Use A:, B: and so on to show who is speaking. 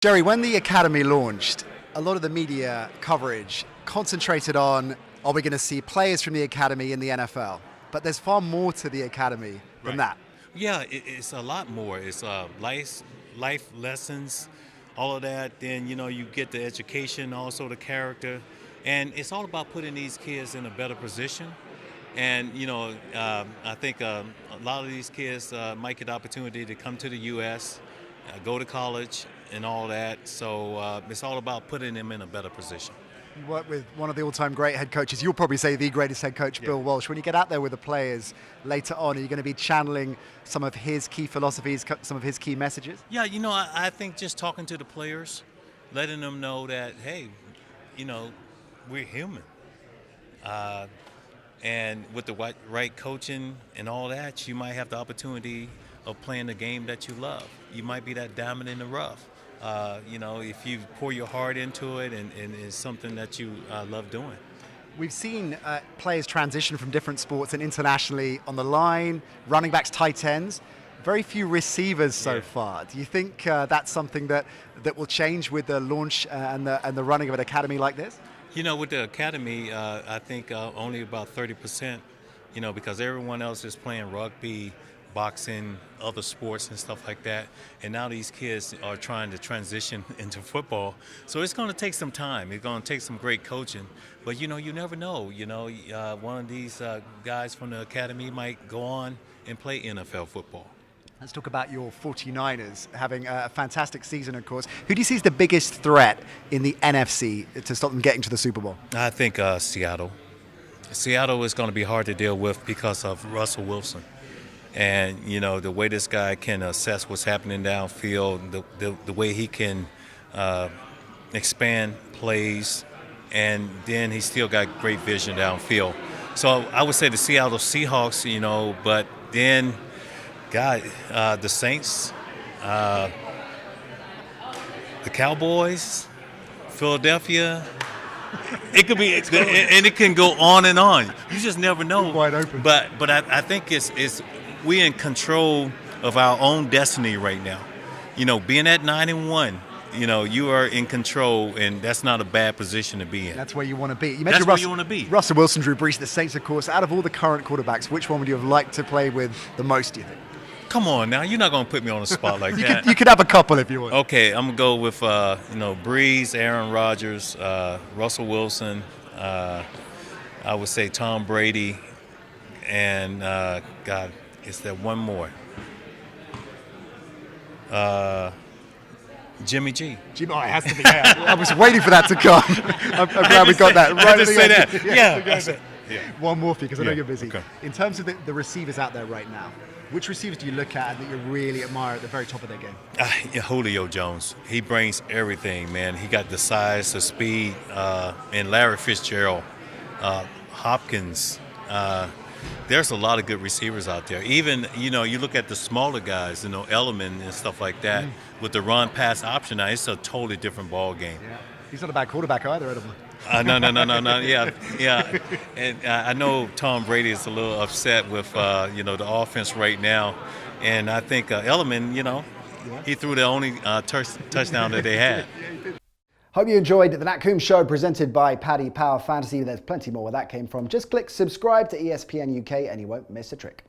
A: Jerry, when the Academy launched, a lot of the media coverage concentrated on, are we going to see players from the Academy in the NFL? But there's far more to the Academy than that.
B: Yeah, it's a lot more. It's life lessons, all of that. Then, you get the education, also the character. And it's all about putting these kids in a better position. And, I think a lot of these kids might get the opportunity to come to the U.S., go to college and all that. So it's all about putting them in a better position.
A: You work with one of the all-time great head coaches. You'll probably say the greatest head coach, Bill Walsh. When you get out there with the players later on, are you going to be channeling some of his key philosophies, some of his key messages?
B: Yeah, I think just talking to the players, letting them know that, hey, we're human. And with the right coaching and all that, you might have the opportunity of playing the game that you love. You might be that diamond in the rough. If you pour your heart into it and it's something that you love doing.
A: We've seen players transition from different sports and internationally on the line, running backs, tight ends. Very few receivers so far. Do you think that's something that will change with the launch and the running of an academy like this?
B: With the academy, I think only about 30%, because everyone else is playing rugby, boxing, other sports and stuff like that. And now these kids are trying to transition into football. So it's going to take some time. It's going to take some great coaching. But, you never know. One of these guys from the academy might go on and play NFL football.
A: Let's talk about your 49ers having a fantastic season, of course. Who do you see as the biggest threat in the NFC to stop them getting to the Super Bowl?
B: I think Seattle. Seattle is going to be hard to deal with because of Russell Wilson. And, the way this guy can assess what's happening downfield, the way he can expand plays, and then he's still got great vision downfield. So I would say the Seattle Seahawks, but then, the Saints, the Cowboys, Philadelphia. It could be, and it can go on and on. You just never know.
A: Wide open.
B: But I think it's we're in control of our own destiny right now. Being at 9-1, you are in control, and that's not a bad position to be in.
A: That's where you want to be. You
B: mentioned where you want to be.
A: Russell Wilson, Drew Brees, the Saints, of course. Out of all the current quarterbacks, which one would you have liked to play with the most, do you think?
B: Come on now, you're not going to put me on the spot like that.
A: You could have a couple if you want.
B: Okay, I'm going to go with, Brees, Aaron Rodgers, Russell Wilson, I would say Tom Brady, and, is there one more? Jimmy G.
A: Jimmy, it has to be. Yeah. I was waiting for that to come. I'm glad we got that.
B: Right, just say that. Yeah.
A: One more for you, because I know you're busy.
B: Okay.
A: In terms of the receivers out there right now, which receivers do you look at that you really admire at the very top of their game?
B: Julio Jones. He brings everything, man. He got the size, the speed, and Larry Fitzgerald, Hopkins. There's a lot of good receivers out there. Even, you look at the smaller guys, Edelman and stuff like that, with the run-pass option now, it's a totally different ball game.
A: Yeah. He's not a bad quarterback either, Edelman.
B: No. Yeah. And I know Tom Brady is a little upset with, the offense right now. And I think Edelman, he threw the only touchdown that they had.
A: Hope you enjoyed the Nat Coombs Show presented by Paddy Power Fantasy. There's plenty more where that came from. Just click subscribe to ESPN UK and you won't miss a trick.